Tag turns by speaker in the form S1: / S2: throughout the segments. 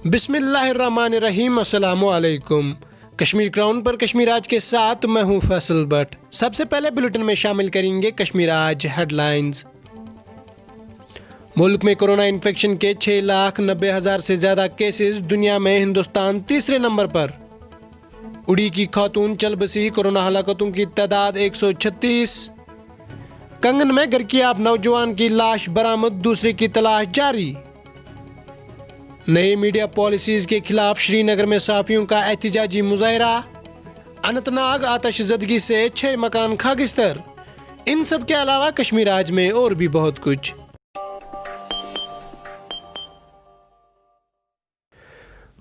S1: बिस्मिल्लाहिर्रहमानिर्रहीम। अस्सलामु अलैकुम। कश्मीर क्राउन पर कश्मीर आज के साथ मैं हूं फैसल भट्ट। सबसे पहले बुलेटिन में शामिल करेंगे कश्मीर आज हेडलाइंस। मुल्क में कोरोना इन्फेक्शन के 6,90,000 से ज़्यादा केसेस, दुनिया में हिंदुस्तान तीसरे नंबर पर। उड़ी की खातून चल बसी, कोरोना हलाकतों की तादाद 136। कंगन में गर्कियाब नौजवान की लाश बरामद, दूसरे की तलाश जारी। नई मीडिया पॉलिसीज़ के खिलाफ श्रीनगर में सहाफ़ियों का एहतिजाजी मुजाहरा। अनंतनाग आतशज़दगी से 6 मकान खाकिस्तर। इन सब के अलावा कश्मीर आज में और भी बहुत कुछ।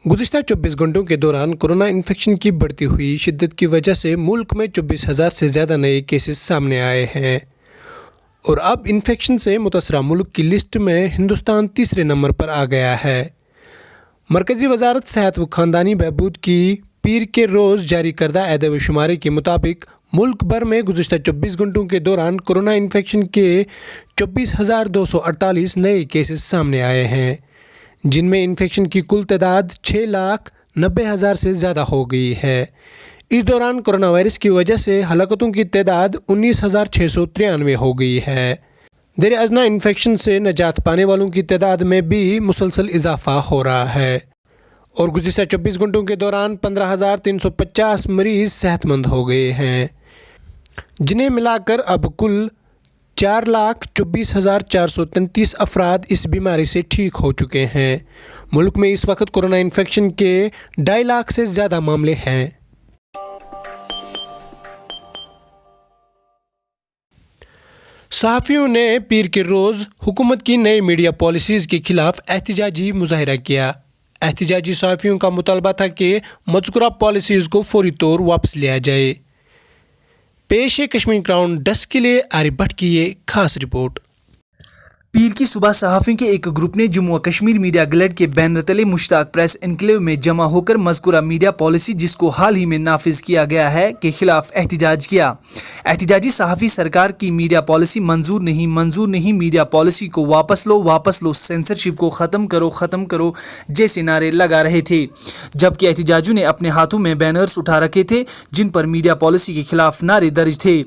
S1: गुज़िश्ता 24 घंटों के दौरान कोरोना इन्फेक्शन की बढ़ती हुई शिद्दत की वजह से मुल्क में 24,000 से ज़्यादा नए केसेस सामने आए हैं और अब इन्फेक्शन से मुतासरा मुल्क की लिस्ट में हिंदुस्तान तीसरे नंबर पर आ गया है। मरकज़ी वज़ारत सेहत व ख़ानदानी बहबूद की पीर के रोज़ जारी करदा एदाद व शुमारी के मुताबिक मुल्क भर में गुज़िश्ता 24 घंटों के दौरान कोरोना इन्फेक्शन के 24,248 नए केसेस सामने आए हैं, जिनमें इन्फेक्शन की कुल तादाद 6,90,000 से ज़्यादा हो गई है। इस दौरान कोरोना वायरस की वजह से हलाकतों की तादाद 19,693 हो गई है। देर अज़ना इन्फेक्शन से निजात पाने वालों की तादाद में भी मुसलसल इजाफा हो रहा है और गुज़िश्ता 24 घंटों के दौरान 15,350 मरीज़ सेहतमंद हो गए हैं, जिन्हें मिलाकर अब कुल 4,24,433 अफराद इस बीमारी से ठीक हो चुके हैं। मुल्क में इस वक्त कोरोना इन्फेक्शन के 2.5 लाख से ज़्यादा मामले हैं। सहाफ़ियों ने पीर के रोज़ हुकूमत की नई मीडिया पॉलिसीज़ के खिलाफ एहतिजाजी मुजाहरा किया। एहतिजाजी सहाफ़ियों का मुतालबा था कि मज़कूरा पॉलिसीज़ को फौरी तौर वापस लिया जाए। पेश है कश्मीर क्राउन डेस्क के लिए आरिफ भट्ट की ये खास रिपोर्ट।
S2: पीर की सुबह सहाफ़ियों के एक ग्रुप ने जम्मू व कश्मीर मीडिया गिल्ड के बैनर तले मुश्ताक प्रेस एनक्लेव में जमा होकर मज़कूरा मीडिया पॉलिसी, जिसको हाल ही में नाफिज किया गया है, के खिलाफ एहतिजाज किया। एहतिजाजी सहाफ़ी सरकार की मीडिया पॉलिसी मंजूर नहीं, मीडिया पॉलिसी को वापस लो, सेंसरशिप को ख़त्म करो जैसे नारे लगा रहे थे, जबकि एहतिजाजियों ने अपने हाथों में बैनर्स उठा रखे थे जिन पर मीडिया पॉलिसी के खिलाफ नारे दर्ज थे।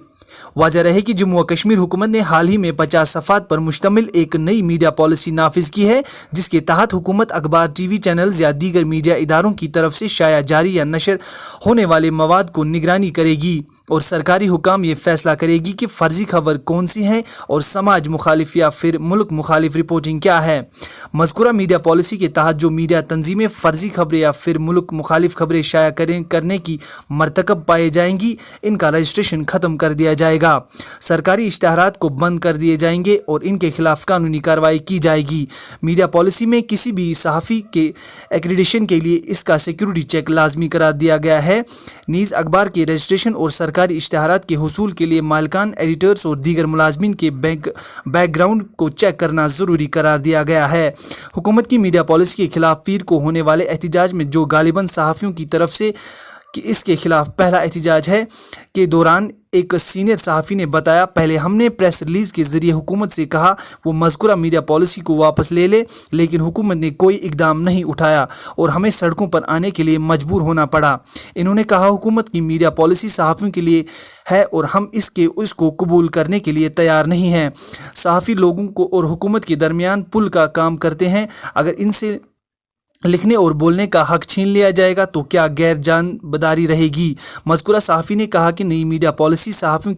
S2: वाज़ह रहे कि जम्मू व कश्मीर हुकूमत ने हाल ही में 50 सफ़ात पर मुश्तमिल एक नई मीडिया पॉलिसी नाफिज की है, जिसके तहत हुकूमत अखबार, टीवी चैनल्स या दीगर मीडिया इदारों की तरफ से शाया जारी या नशर होने वाले मवाद को निगरानी करेगी और सरकारी हुकाम ये फैसला करेगी कि फ़र्जी खबर कौन सी है और समाज मुखालिफ या फिर मुल्क मुखालिफ रिपोर्टिंग क्या है। मज़कूरा मीडिया पॉलिसी के तहत जो मीडिया तंजीमें फ़र्जी खबरें या फिर मुल्क मुखालिफ खबरें शाया करने की मरतकब पाए जाएंगी, इनका रजिस्ट्रेशन ख़त्म कर दिया जाएगा। सरकारी इश्तहारात को बंद कर दिए जाएंगे और इनके खिलाफ कानूनी कार्रवाई की जाएगी। मीडिया पॉलिसी में किसी भी सहाफ़ी के एक्रीडिटेशन के लिए इसका सिक्योरिटी चेक लाजमी करार दिया गया है। नीज़ अखबार के रजिस्ट्रेशन और सरकारी इश्तहारात के हुसूल के लिए मालिकान, एडिटर्स और दीगर मुलाजमीन के बैकग्राउंड को चेक करना ज़रूरी करार दिया गया है। हुकूमत की मीडिया पॉलिसी के खिलाफ पीर को होने वाले एहतिजाज में जो गालिबन सहाफ़ियों की तरफ से कि इसके खिलाफ पहला एहतिजाज है के दौरान एक सीनियर सहाफ़ी ने बताया, पहले हमने प्रेस रिलीज़ के ज़रिए हुकूमत से कहा वो मज़कूरा मीडिया पॉलिसी को वापस ले ले, लेकिन हुकूमत ने कोई इक़दाम नहीं उठाया और हमें सड़कों पर आने के लिए मजबूर होना पड़ा। इन्होंने कहा हुकूमत की मीडिया पॉलिसी सहाफ़ियों के लिए है और हम इसको कबूल करने के लिए तैयार नहीं हैं। सहाफ़ी लोगों को और हुकूमत के दरमियान पुल का काम करते हैं। अगर इनसे लिखने और बोलने का हक छीन लिया जाएगा तो क्या गैर जानबदारी रहेगी। मज़कूरा सहाफ़ी ने कहा कि नई मीडिया पॉलिसी सहाफ़ियों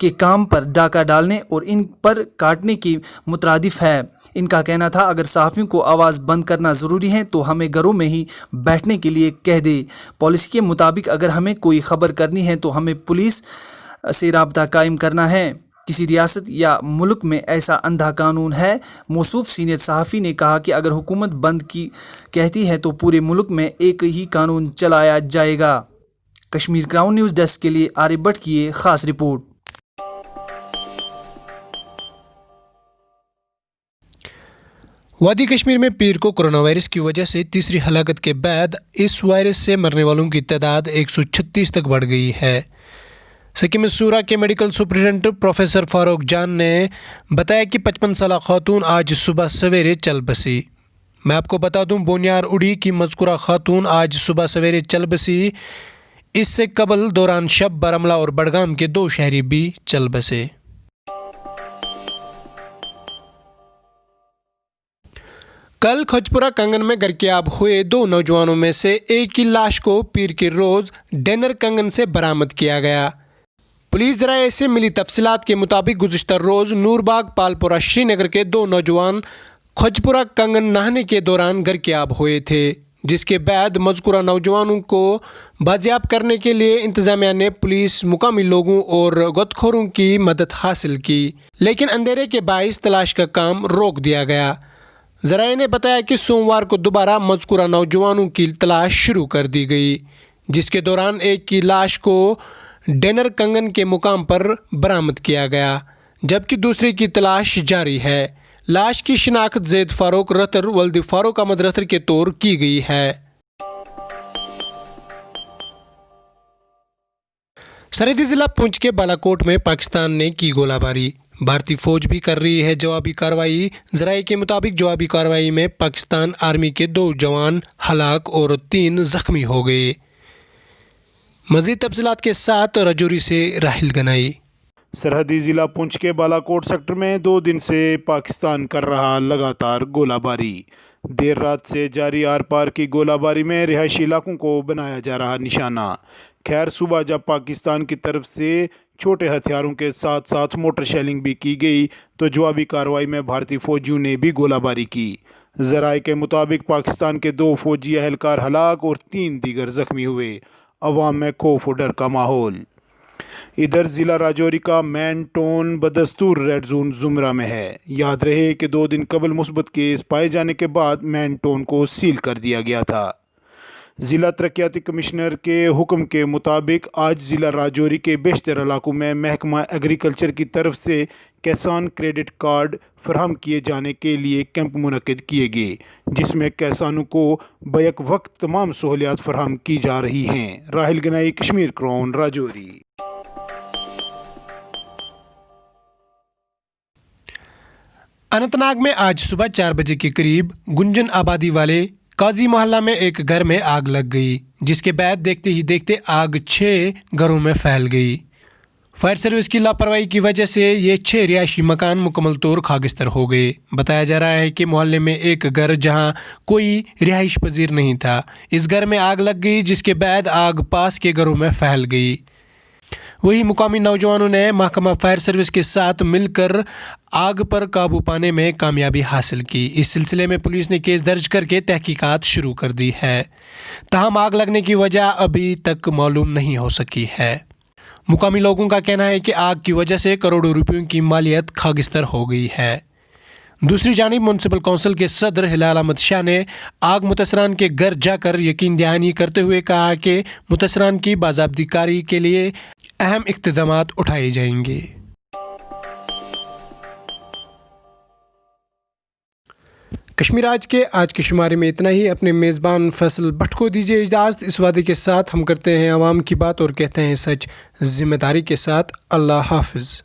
S2: के काम पर डाका डालने और इन पर काटने के मुतरादिफ है। इनका कहना था, अगर सहाफ़ियों को आवाज़ बंद करना ज़रूरी है तो हमें घरों में ही बैठने के लिए कह दे। पॉलिसी के मुताबिक अगर हमें कोई ख़बर करनी है तो हमें पुलिस से राब्ता कायम करना है। किसी रियासत या मुल्क में ऐसा अंधा कानून है। मौसूफ सीनियर सहाफ़ी ने कहा कि अगर हुकूमत बंद की कहती है तो पूरे मुल्क में एक ही कानून चलाया जाएगा। कश्मीर क्राउन न्यूज़ डेस्क के लिए आरिफ भट्ट की ये खास रिपोर्ट।
S1: वादी कश्मीर में पीर को कोरोना वायरस की वजह से तीसरी हलाकत के बाद इस वायरस से मरने वालों की तादाद 136 तक बढ़ गई है। سکیم سورہ کے میڈیکل سپرنٹینڈنٹ پروفیسر فاروق جان نے بتایا کہ 55 سالہ خاتون آج صبح سویرے چل بسی۔ میں آپ کو بتا دوں بونیار اڑی کی مذکورہ خاتون آج صبح سویرے چل بسی۔ اس سے قبل دوران شب بارہمولہ اور بڑگام کے 2 شہری بھی چل بسے۔ کل کھوجپورہ کنگن میں غرقیاب ہوئے 2 نوجوانوں میں سے ایک کی لاش کو پیر کے روز ڈینر کنگن سے برآمد کیا گیا۔ پولیس ذرائع سے ملی تفصیلات کے مطابق گزشتہ روز نور باغ پالپورہ شری نگر کے 2 نوجوان کھوجپورہ کنگن نہانے کے دوران غرقیاب ہوئے تھے، جس کے بعد مذکورہ نوجوانوں کو بازیاب کرنے کے لیے انتظامیہ نے پولیس، مقامی لوگوں اور غوطہ کی مدد حاصل کی، لیکن اندھیرے کے باعث تلاش کا کام روک دیا گیا۔ ذرائع نے بتایا کہ سوموار کو دوبارہ مذکورہ نوجوانوں کی تلاش شروع کر دی گئی، جس کے دوران ایک کی لاش کو ڈینر کنگن کے مقام پر برآمد کیا گیا، جبکہ دوسرے کی تلاش جاری ہے۔ لاش کی شناخت زید فاروق رتر ولد فاروق احمد رتر کے طور کی گئی ہے۔ سرحدی ضلع پونچھ کے بالاکوٹ میں پاکستان نے کی گولہ باری، بھارتی فوج بھی کر رہی ہے جوابی کارروائی۔ ذرائع کے مطابق جوابی کارروائی میں پاکستان آرمی کے 2 جوان ہلاک اور 3 زخمی ہو گئے۔ مزید تفصیلات کے ساتھ رجوری سے راہل گنائی۔
S3: سرحدی ضلع پونچھ کے بالاکوٹ سیکٹر میں 2 دن سے پاکستان کر رہا لگاتار گولہ باری۔ دیر رات سے جاری آر پار کی گولہ باری میں رہائشی علاقوں کو بنایا جا رہا نشانہ۔ خیر صبح جب پاکستان کی طرف سے چھوٹے ہتھیاروں کے ساتھ ساتھ موٹر شیلنگ بھی کی گئی تو جوابی کارروائی میں بھارتی فوجیوں نے بھی گولہ باری کی۔ ذرائع کے مطابق پاکستان کے 2 فوجی اہلکار ہلاک اور 3 دیگر زخمی ہوئے۔ عوام میں خوف و ڈر کا ماحول۔ ادھر ضلع راجوری کا مین ٹون بدستور ریڈ زون زمرہ میں ہے۔ یاد رہے کہ 2 دن قبل مثبت کیس پائے جانے کے بعد مین ٹون کو سیل کر دیا گیا تھا۔ ضلع ترقیاتی کمشنر کے حکم کے مطابق آج ضلع راجوری کے بیشتر علاقوں میں محکمہ ایگریکلچر کی طرف سے کسان کریڈٹ کارڈ فراہم کیے جانے کے لیے کیمپ منعقد کیے گئے، جس میں کسانوں کو بیک وقت تمام سہولیات فراہم کی جا رہی ہیں۔ راہل گنائی، کشمیر کراؤن، راجوری۔
S1: اننت ناگ میں آج صبح 4 بجے کے قریب گنجن آبادی والے قاضی محلہ میں ایک گھر میں آگ لگ گئی، جس کے بعد دیکھتے ہی دیکھتے آگ 6 گھروں میں پھیل گئی۔ فائر سروس کی لاپرواہی کی وجہ سے یہ 6 رہائشی مکان مکمل طور خاکستر ہو گئے۔ بتایا جا رہا ہے کہ محلے میں ایک گھر جہاں کوئی رہائش پذیر نہیں تھا، اس گھر میں آگ لگ گئی، جس کے بعد آگ پاس کے گھروں میں پھیل گئی۔ وہی مقامی نوجوانوں نے محکمہ فائر سروس کے ساتھ مل کر آگ پر قابو پانے میں کامیابی حاصل کی۔ اس سلسلے میں پولیس نے کیس درج کر کے تحقیقات شروع کر دی ہے، تاہم آگ لگنے کی وجہ ابھی تک معلوم نہیں ہو سکی ہے۔ مقامی لوگوں کا کہنا ہے کہ آگ کی وجہ سے کروڑوں روپیوں کی مالیت خاکستر ہو گئی ہے۔ دوسری جانب میونسپل کونسل کے صدر ہلال احمد شاہ نے آگ متاثران کے گھر جا کر یقین دہانی کرتے ہوئے کہا کہ متاثران کی باضابطہ کاری کے لیے اہم اقدامات اٹھائے جائیں گے۔ کشمیر آج کے شمارے میں اتنا ہی۔ اپنے میزبان فیصل بٹ کو دیجیے اجازت اس وعدے کے ساتھ ہم کرتے ہیں عوام کی بات اور کہتے ہیں سچ ذمہ داری کے ساتھ۔ اللہ حافظ۔